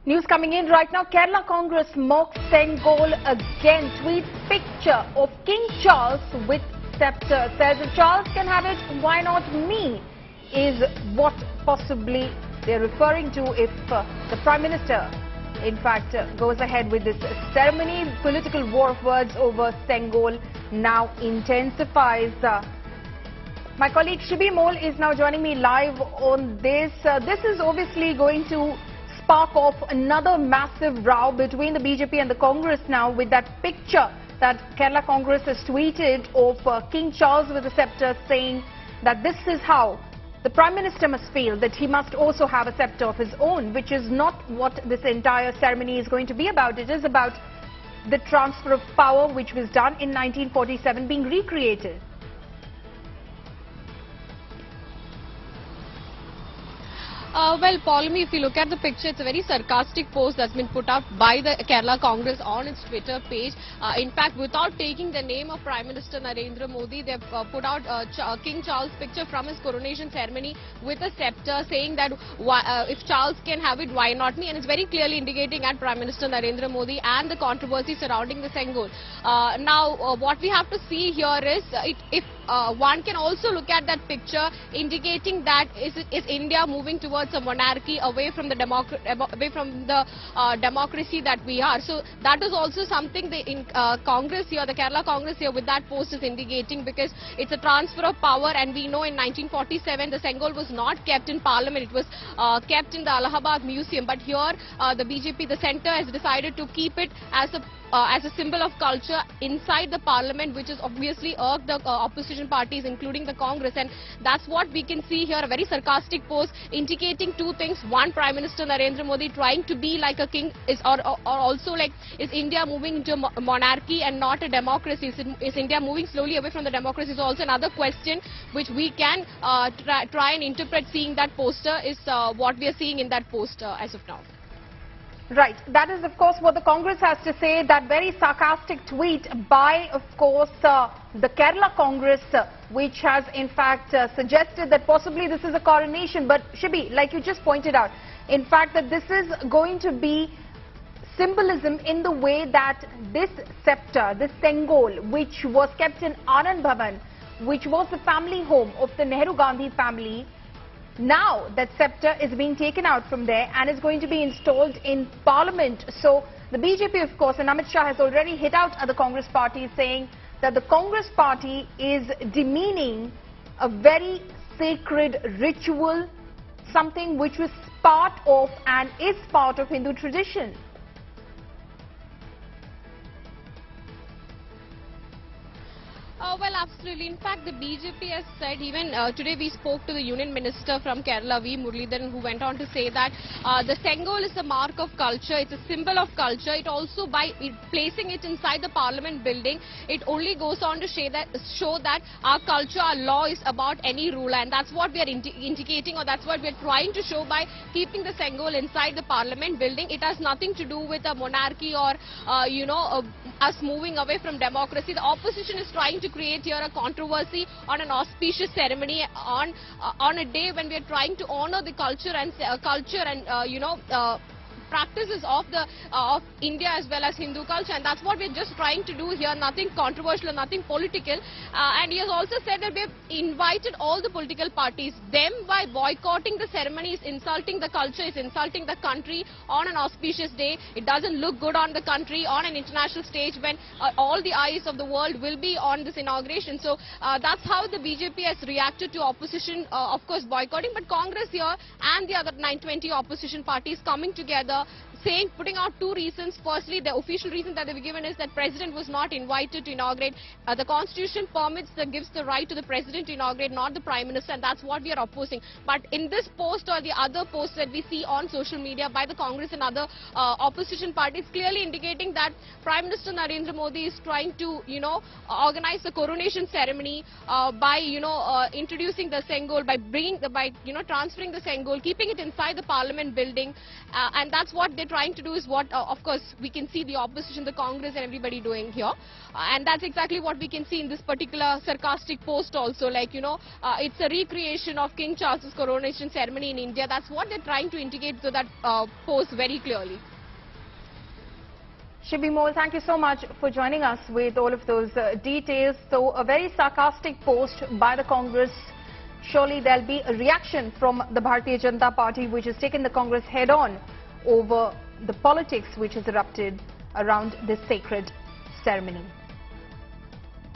News coming in right now. Kerala Congress mocks Sengol again. Tweets picture of King Charles with scepter. Says if Charles can have it, why not me? Is what possibly they're referring to if the Prime Minister, in fact, goes ahead with this ceremony. Political war of words over Sengol now intensifies. My colleague Shibi Mole is now joining me live on this. This is obviously going to spark off another massive row between the BJP and the Congress now, with that picture that Kerala Congress has tweeted of King Charles with a scepter, saying that this is how the Prime Minister must feel, that he must also have a scepter of his own, which is not what this entire ceremony is going to be about. It is about the transfer of power which was done in 1947 being recreated. Well, Paulami, if you look at the picture, it's a very sarcastic post that's been put up by the Kerala Congress on its Twitter page. In fact, without taking the name of Prime Minister Narendra Modi, they've put out King Charles' picture from his coronation ceremony with a scepter, saying that if Charles can have it, why not me? And it's very clearly indicating at Prime Minister Narendra Modi and the controversy surrounding the Sengol. Now, what we have to see here is if one can also look at that picture, indicating that is India moving towards a monarchy, away from the democracy that we are. So that is also something the Congress here, the Kerala Congress here, with that post is indicating, because it's a transfer of power, and we know in 1947 the Sengol was not kept in Parliament; it was kept in the Allahabad Museum. But here the BJP, the centre, has decided to keep it as a symbol of culture inside the Parliament, which has obviously irked the opposition parties, including the Congress. And that's what we can see here, a very sarcastic post indicating two things. One, Prime Minister Narendra Modi trying to be like a king, or also like, is India moving into a monarchy and not a democracy? Is India moving slowly away from the democracy? Is also another question which we can try and interpret seeing that poster, is what we are seeing in that poster as of now. Right. That is, of course, what the Congress has to say. That very sarcastic tweet by, of course, the Kerala Congress, which has, in fact, suggested that possibly this is a coronation. But, Shibi, like you just pointed out, in fact, that this is going to be symbolism in the way that this scepter, this Sengol, which was kept in Anand Bhavan, which was the family home of the Nehru-Gandhi family, now that scepter is being taken out from there and is going to be installed in Parliament. So the BJP, of course, and Amit Shah has already hit out at the Congress party, saying that the Congress party is demeaning a very sacred ritual, something which was part of and is part of Hindu tradition. Well, absolutely. In fact, the BJP has said, even today we spoke to the Union Minister from Kerala, V. Muralidharan, who went on to say that the Sengol is a mark of culture, it's a symbol of culture. It also, by placing it inside the Parliament building, it only goes on to show that our culture, our law is about any ruler, and that's what we are indicating, or that's what we are trying to show by keeping the Sengol inside the Parliament building. It has nothing to do with a monarchy or, us moving away from democracy. The opposition is trying to create here a controversy on an auspicious ceremony on a day when we are trying to honor the culture and practices of India as well as Hindu culture, and that's what we're just trying to do here. Nothing controversial, nothing political. And he has also said that we have invited all the political parties. Them, by boycotting the ceremony, is insulting the culture, is insulting the country on an auspicious day. It doesn't look good on the country on an international stage when all the eyes of the world will be on this inauguration. So that's how the BJP has reacted to opposition, of course, boycotting. But Congress here and the other 920 opposition parties coming together, putting out two reasons. Firstly, the official reason that they've given is that President was not invited to inaugurate. The Constitution gives the right to the President to inaugurate, not the Prime Minister, and that's what we are opposing. But in this post or the other posts that we see on social media by the Congress and other opposition parties, clearly indicating that Prime Minister Narendra Modi is trying to, organize the coronation ceremony by, introducing the Sengol, by transferring the Sengol, keeping it inside the Parliament building, and that's that's what they're trying to do, is what, of course, we can see the opposition, the Congress and everybody doing here. And that's exactly what we can see in this particular sarcastic post also. Like, it's a recreation of King Charles's coronation ceremony in India. That's what they're trying to indicate to that post very clearly. Shibi Mole, thank you so much for joining us with all of those details. So a very sarcastic post by the Congress. Surely there'll be a reaction from the Bharatiya Janata Party, which has taken the Congress head-on over the politics which has erupted around this sacred ceremony.